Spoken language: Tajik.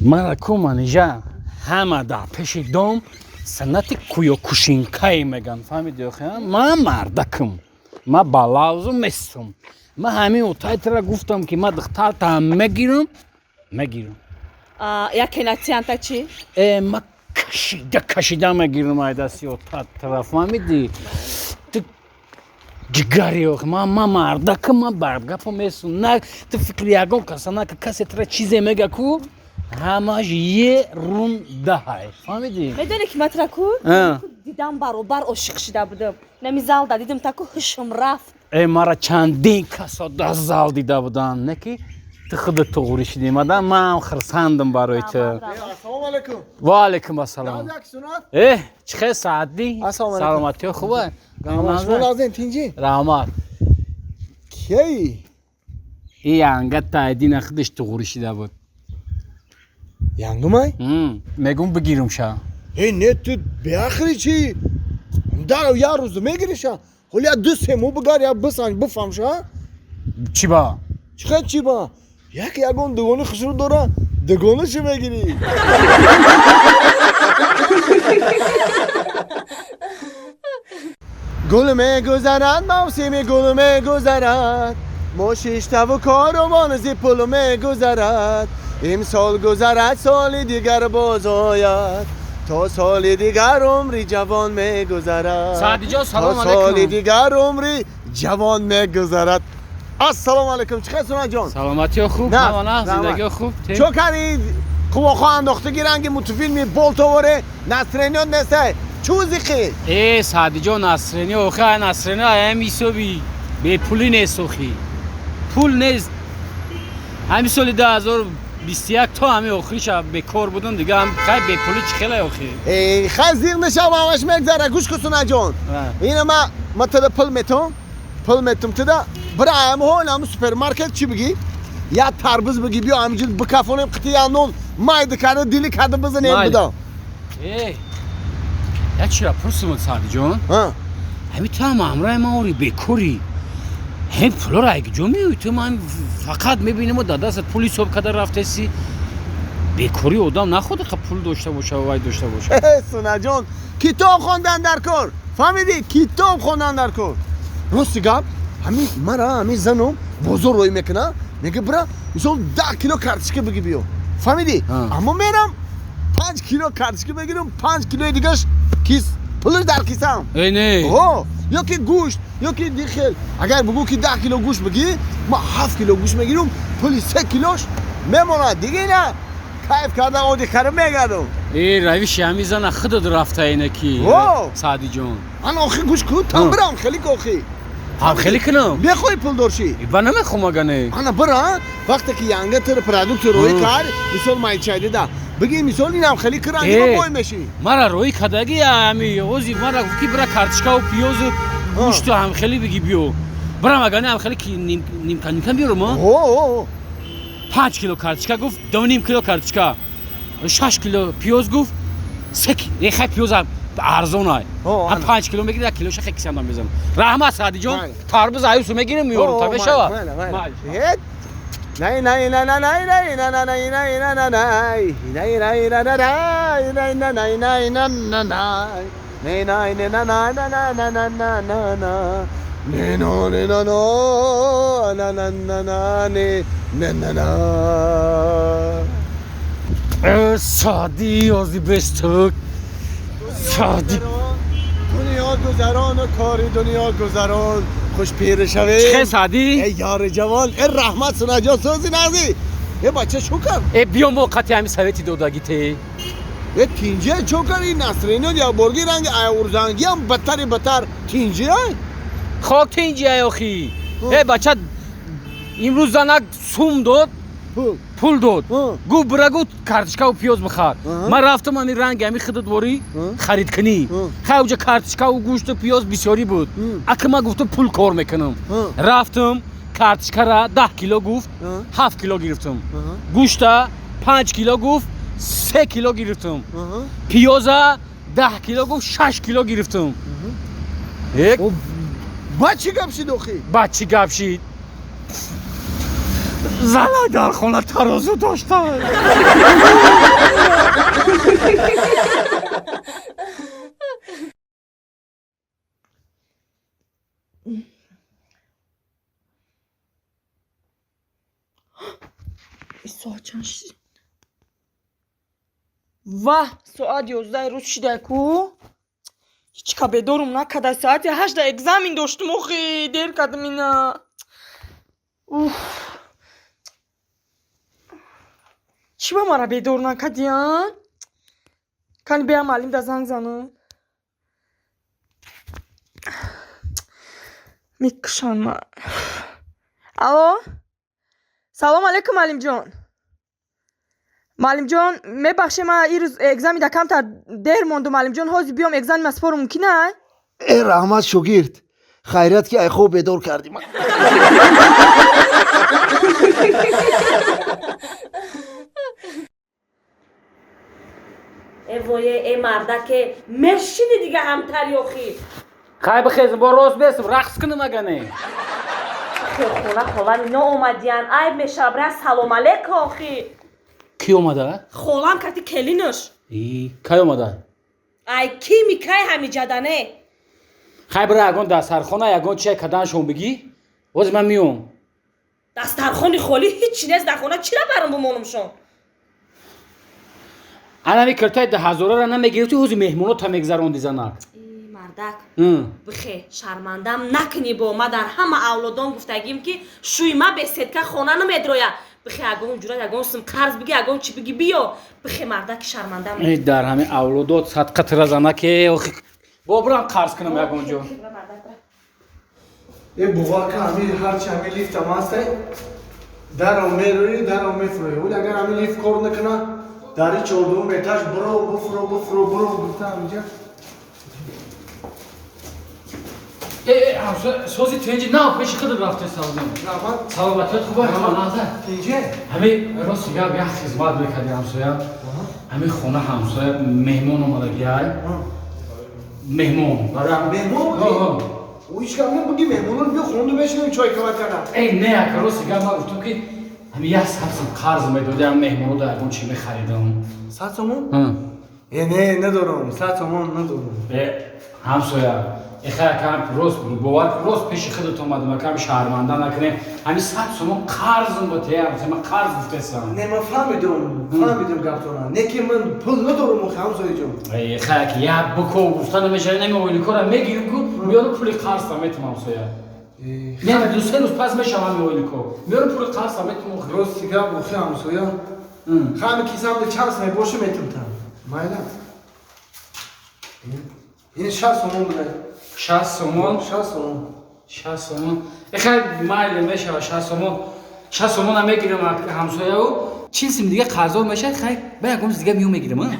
مرا کومانیجا همه در پیش دوم سنت کویو کوشینکای میگن فهمیدی آخه من مردکم من بالاوزم نیستم من همین اوتایت را گفتم که من دختر تا میگیرم یکناتی انتا چی؟ من کشیده میگیرم ایداسی اوتایت را فهمیدی جگری آخه من مردکم من بردگفم میستم نه تو فکر یکم کسا نه که کسی ترا چیزی میگه کو همش یه رون ده های فهمیدی؟ میدونی که مطرح کو؟ دیدم برابر عاشق شده بودم نمیزال دا دیدم تا که هشم رفت مرا چندین کسا در زال دیده بودن نه که تو خودت طوری شدی مدام من خرسندم برای تو السلام علیکم و علیکم السلام چه خیلی سعدی؟ سلامتی خوبه؟ شما لازم تینجی؟ رحمت کی؟ این ینگت تایدی نخدش طوری شده بود یانگمای؟ میگم بگیرم شا نه تو بیاخری چی؟ در یا روز میگیری شا خلی دو سه مو بگار یا بسان بفهم شا چی با؟ چقدر چی با؟ یکون دوگونه خسرو داره دوگونه چی میگیری؟ گل میگذرد موسم گل میگذرد ما شیشته و کاروان زی پل میگذرد امسال گذرد سال دیگر باز آید تا سال دیگر عمری جوان میگذرد سعدی جان سلام تا علیکم سال دیگر عمری جوان میگذرد السلام علیکم چه خیلی جان سلامتی خوب نه زندگی خوب چو کنید قواخو انداخته گیرنگ متفیلمی بولتواره نصرانیان نسته چوزی خیلی سعدی جان نصرانی آخه نصرانی هم ایسوبی به پولی نیست آخی پول نیست همین سال 2021 تا همه آخری شب به کار بودن دیگه هم خیلی به پولی چی خیلی آخی خیلی زیر نشم همش مگذره گوش کسونه جان اینه ما تده پل میتم تده برای همه ها همه سوپرمارکت چی بگی؟ یا تربوز بگی بیا همینجور بکفونیم قطعی نون مایده کرده دیلی کرده بزنیم بدا یک چرا پرسیم سعدی جان همین تو هم همراه ما اوری بکوری هم پولا را اگه جو میوی تو من فقط میبینیم و دست پولی صبح کده رفته سی بکوری آدم نخوده که پول داشته باشه و وای داشته باشه سونه جان کتاب خوندن در کار فهمیدی؟ کتاب خوندن در کار راستی گپ همین زنم بزرگ روی میکنه میگه برا مثلا 10 کیلو کارتشکه بگی بیو فهمیدی؟ اما میرم 5 کیلو کارتشکه بگیرم 5 کیلو دیگهش کیس پولش در کیسم نه یا که گوشت یا که دیخل اگر بگو که 10 کیلو گوشت بگی ما 7 کیلو گوشت میگیرم پولی 3 کیلوش میمونه دیگه نه کیف کردم و دیخره میگردم رویش همی زن خود رفته اینه کی سعدی جان من آخی گوش کن تم برم خیلی که هم خیلی کنم بخوای پول دارشی با نمیخوام اگه انا برا وقتی که یانگه تر پروداکت روی کار مثال مای چایده ده بگی مثال اینم خیلی کرانگی ما میشی مرا روی کداگی همی اوزی مرا کی برا کارتشکا و پیاز گوشت هم خیلی بگی بیو برام اگه هم خیلی کی نیم کم بیارم 5 کیلو کارتشکا گفت 2.5 کیلو کارتشکا 6 کیلو پیاز گفت 3 کیلو خیلی پیاز ارزون های هم 5 کیلو میگیره 1 کیلوش خیلی کسیم میزنم رحمت سعدی جان تربوز عیوسو میگیرم میارم تا بشوا نه نه نه نه نه نه نه نه نه نه نه نه نه سعدی آزی بستک سعدی دنیا گذران و کاری دنیا گذران خوش پیر شوی چه سعدی؟ ای یار جوان ای رحمت سنا جان سوزی نازی ای بچه شو کن ای بیا موقتی همی سویتی دوداگی تی ای تینجه چو کری نصرینو یا برگی رنگ اورزانگی هم بدتر تینجه های خاک تینجه های آخی ای بچه امروز زنک سوم داد پول داد گو برگو کارتشکا و پیاز بخار من رفتم همی رنگ همی خودت باری خرید کنی خیلی کارتشکا و گوشت و پیاز بسیاری بود اگه من گفتم پول کار میکنم رفتم کارتشکا را 10 کیلو گفت 7 کیلو گرفتم گوشت 5 کیلو گفت 3 کیلو گرفتم پیاز 10 کیلو گفت 6 کیلو گرفتم بچه گپ شید آخی بچه گپ شید زنک در خونه ترازو داشتن. ساعت چند شد؟ واه ساعت 11 روز شده کو هیچ که بدارم نکده ساعت 8 اگزامین داشتم اخی دیر کردم اینا چی با مرا بدار نکدیان؟ کنی بیام علیم دا زنگ زنم میکشن من الو سلام علیکم معلم جان معلم جان میبخشی من این روز اگزامی دا کم تا دیر موندم معلم جان حاضر بیام اگزامی مسپار ممکنه ای رحمت شگرد خیرت که ای خوب بدور کردی من ای وای ای مردک مرشینی دیگه همتری اخی خیلی بخیزم با راست بیستم رقص کنم اگه نه. خونه خالم اینا اومدین ای مشابره سلام علیکم اخی کی اومده؟ خالم کتی کلینش کی اومده؟ ای کی میکی همی جدنه خیلی برای اگون دسترخونه اگون چه کدنشون بگی؟ وز من میوم دسترخوانی خالی هیچی نیست در خونه چرا برام بمانمشون انا میکرتای 10,000 را نمیگیری تو حوزی مهمونو تا میگذروندی زنک ای مردک بخی شرمندم نکنی با ما در همه اولادان گفتگیم که شوی ما به صدقه خونه نمیدرویا بخی اگه اونجورا اگه اونسم قرض بگی اگه اون چی بگی بیا بخی مردک شرمندم ای در همه اولادات صدقه تر زنک با برام قرض کنم اگه اونجا ای بوغا که همین هرچی همین لیفت هم هسته در هم میروی در هم میفروی ولی اگر همین لیفت کار نکنه داری 14 اتاج برو برو گفته همینجا سوزی تو اینجا نه پیش خود رفته رحمت سلامتیت خوبه نازه اینجا همین راست میگم یک خدمت میکردی همسایه همین خونه همسایه مهمون اومده بیای مهمون برای مهمون او هیچ کم بگی مهمونون بیا خونده بشینیم چای کمک کردم ای نه که راست میگم من گفتم که همین یک سبسم قرض میدادم مهمونو در اون چی میخریدم 100 تومن؟ نه ندارم 100 تومن ندارم همسایه اخیر کم راست بود باور راست پیش خودت اومدم کم شرمنده نکنه همین 100 تومن قرضم با ته من قرض گفتم نه من فهمیدم گفتم نه که من پول ندارم همسایه جون ای اخیر که یا بکو گفتن میشه نمیولی کارم میگیرم کو میاد پول قرض میتونم همسایه نه دو سه روز پس میشم میولی کو میاد پول قرض میتونم راست دیگه بخی همسایه خانه کیسم ده چانس باشه میتونم مایلا این 60 تومن بده 60 تومن 60 تومن اخیر مایل میشه 60 تومن هم میگیرم همسایه و چیزی دیگه قرضا میشه خیر به گوش دیگه میگیرم